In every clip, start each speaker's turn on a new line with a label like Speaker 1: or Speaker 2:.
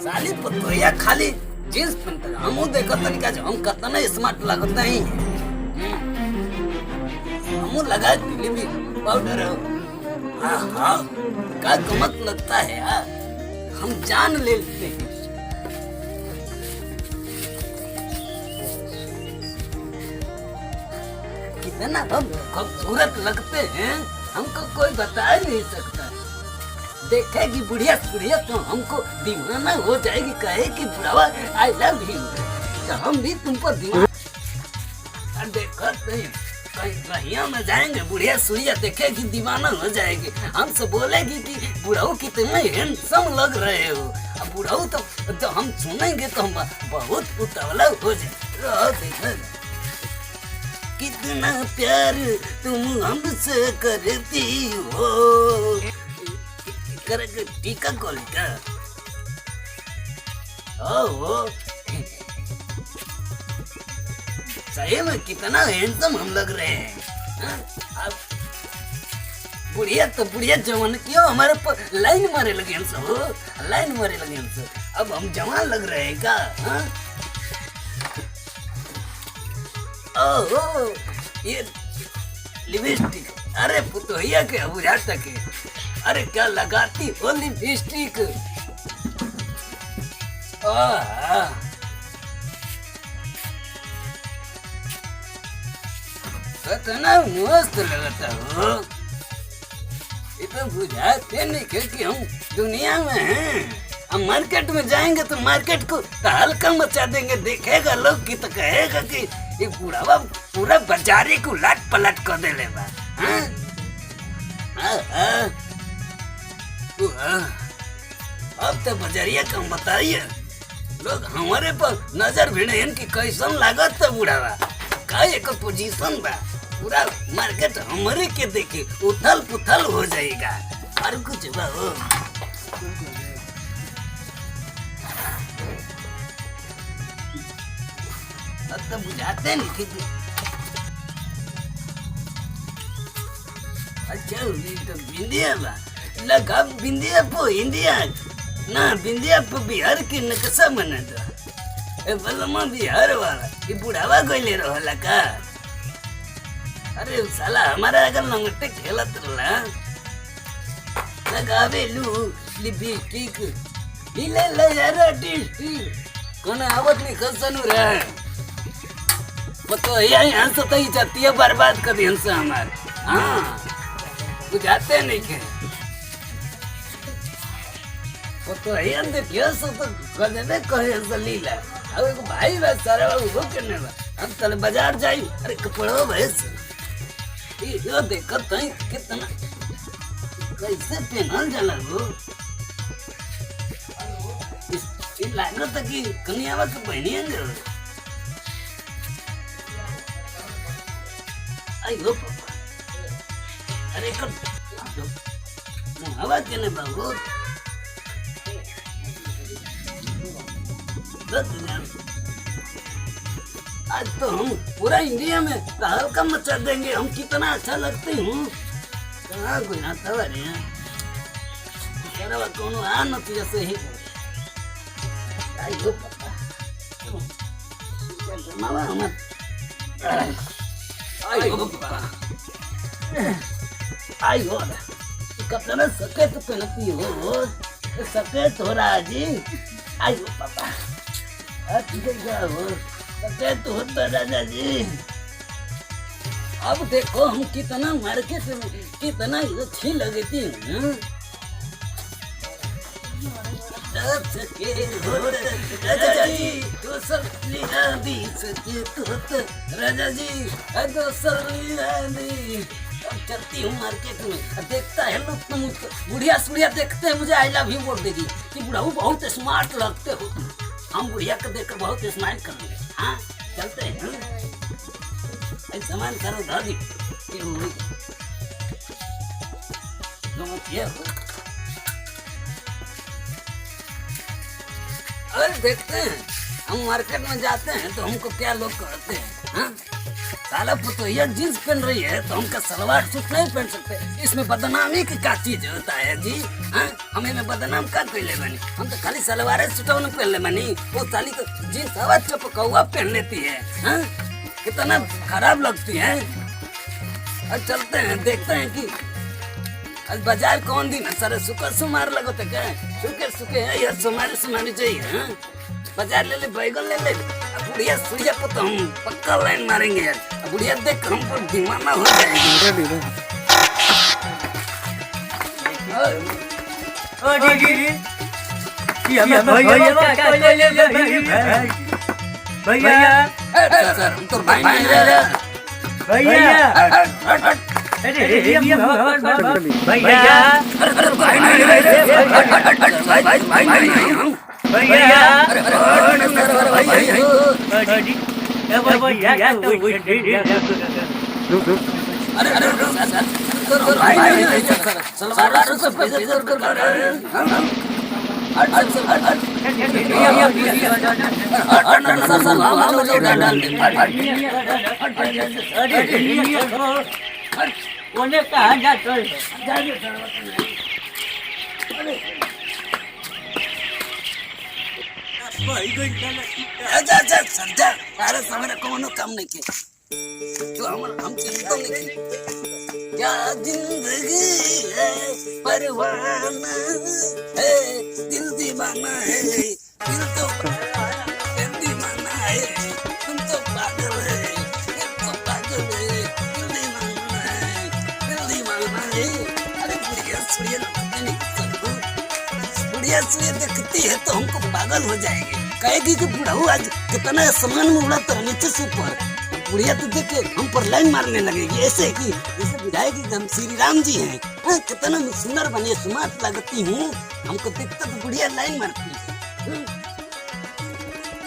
Speaker 1: साली पतोया खाली जींस पहनता हम देखो तरीका जो हम कितना स्मार्ट लगता ही हम लगा दिल्ली में पाउडर हाँ हाँ का गमक लगता है यार हम जान लेते हैं कितना हम खूबसूरत लगते हैं हमको कोई बता ही नहीं सकता देखेगी बुढ़िया बुढ़िया तो हमको दीवाना हो जाएगी कहेगी बुढ़ावा आई लव यू तो हम भी तुम पर दीवाना देखो कहीं कहीं में जाएंगे बुढ़िया सुढ़िया देखेगी दीवाना हो जाएगी हमसे बोलेगी कि बुढ़ाऊ कितने हैंडसम लग रहे हो अब बुढ़ाऊ तो हम सुनेंगे तो हम बहुत उतावला हो जाए कितना प्यार तुम हमसे करती हो टीका कॉल का ओ सही में कितना हैंडसम हम लग रहे हैं अब बुढ़िया तो बुढ़िया जवान क्यों हमारे पर लाइन मारे लगे हमसे लाइन मारे लगे हमसे अब हम जवान लग रहे हैं क्या ओहो ये लिपस्टिक अरे पुतोहिया के बुझाता के अरे क्या लगाती हो लिपस्टिक कितना मस्त लगता हो ये तो बुझाते नहीं क्योंकि हम दुनिया में हैं हम मार्केट में जाएंगे तो मार्केट को हल्का मचा देंगे देखेगा लोग की तो कहेगा कि ये बुढ़ावा पूरा बाजारी को लाट पलट कर दे ले बा अब तो बजरिया कम बताइए लोग हमारे पर नजर भिड़े इनकी कैसन लागत तो बुढ़ावा का एक पोजीशन बा पूरा मार्केट हमारे के देखे उथल पुथल हो जाएगा और कुछ बा हो अब तो बुझाते नहीं थे अच्छा तो बिंदिया बा लगा बिंदिया पो इंडिया ना बिंदिया पो बिहार की नक्शा बना दो ए बलमा बिहार वाला ये बुढ़ावा कोई ले रहा का अरे साला हमारा अगर लंगटे खेलत रहा लगावे लू लिपस्टिक हिले ले यार डिस्ट्रिक्ट कौन आवत नहीं खसनु रहा तो यहाँ से तो ही जाती है बर्बाद कर दी हमसे हमारे हाँ बुझाते नहीं के तो यहाँ देखिए सो तो कदे कहे लीला अब एक भाई बस सारे वो करने बा हम तले बाजार जाई अरे कपड़ो भैंस यो देखो तो कितना कैसे पहनल जाला वो इस लागत कि कन्यावा के बहनियन अयो पापा अरे हवा के ने बाबू आज तो हम पूरा इंडिया में तहलका मचा देंगे हम कितना अच्छा लगते हूँ कहाँ कोई आता वाले कौन आ नहीं जैसे ही अयो पापा मामा हम आयो पापा आयो कपड़ा सकेत पहनती हो सकेत हो रहा जी आयो पापा ठीक है क्या हो सकेत होता राजा जी अब देखो हम कितना मार्केट में कितना अच्छी लगती हूँ राजा जी तो सब लिया दी सके तो राजा जी तो सब लिया दी अब चलती हूँ मार्केट में देखता है लोग तुम बुढ़िया सुढ़िया देखते हैं मुझे आई लव यू बोल देगी कि बुढ़ाऊ बहुत स्मार्ट लगते हो हम बुढ़िया को देखकर बहुत स्माइल करेंगे हाँ चलते हैं सामान करो दादी और देखते हैं हम मार्केट में जाते हैं तो हमको क्या लोग कहते हैं हाँ साला पुतोहिया जींस पहन रही है तो हमका सलवार सूट नहीं पहन सकते। इसमें बदनामी की क्या चीज होता है जी? हाँ, हमें में बदनाम का कोई ले बनी? हम तो खाली सलवार सूटवा न पहन ले बनी। वो साली तो जींस हवा चपकौआ पहन लेती है। हाँ, कितना खराब लगती है। अब चलते हैं, देखते हैं कि आज बाजार कौन दिन है। सारे सुकर सुमार लगो तो क्या सुके है यार, सुमारी चाहिए। हाँ? बाजार ले ले, बैगन ले ले। बुढ़िया सुड़िया को तो हम पक्का लाइन मारेंगे यार। बुढ़िया देख हम पर दीवाना हो जाएगी। भैया हम तो भाई नहीं रहे भैया।
Speaker 2: उन्हें कहा जाता है
Speaker 1: अरे समय कोनो काम नहीं के जो हम चिंता नहीं की। क्या जिंदगी है परवाना है, दिल दीवाना है, दिल तो दीवाना है, तुम तो पागल है, दिल तो पागल है, दिल दीवाना है, दिल दीवाना है। अरे बुढ़िया सुड़िया देखती है तो हमको पागल हो जाएगी। कहेगी कि बुढ़ाऊ आज कितना आसमान में उड़ा तो नीचे से ऊपर। बुढ़िया तो देख के हम पर लाइन मारने लगेगी ऐसे कि जैसे बुझाएगी कि हम श्री राम जी हैं। कितना सुंदर बने स्मार्ट लगती हूँ। हमको देखते तो बुढ़िया लाइन मारती है।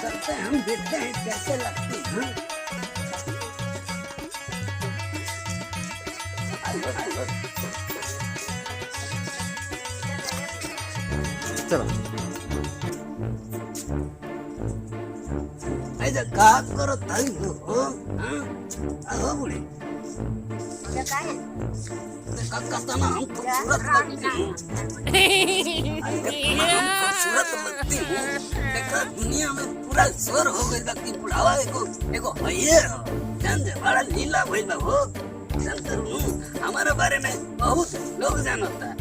Speaker 1: करते हैं, हम देखते हैं कैसे लगती है। चलो ऐसा का करो तई हो। आओ बुढ़ी कहता ना हम खूबसूरत लगती हूँ। खूबसूरत लगती हूँ। देखा दुनिया में पूरा जोर हो गई कि बुढ़ावा एगो ये जान दे बड़ा लीला भइल हो। हमारे बारे में बहुत लोग जानता है।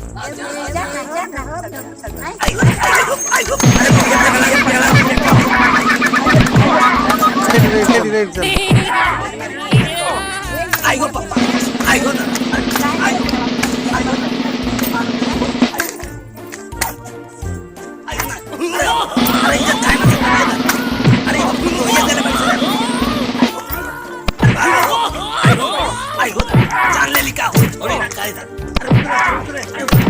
Speaker 1: आइगो पापा आइगो ना अरे ये टाइम से अरे वो ये तेरे आइगो जान ले लिखा हो थोड़ी ना कायदा। अरे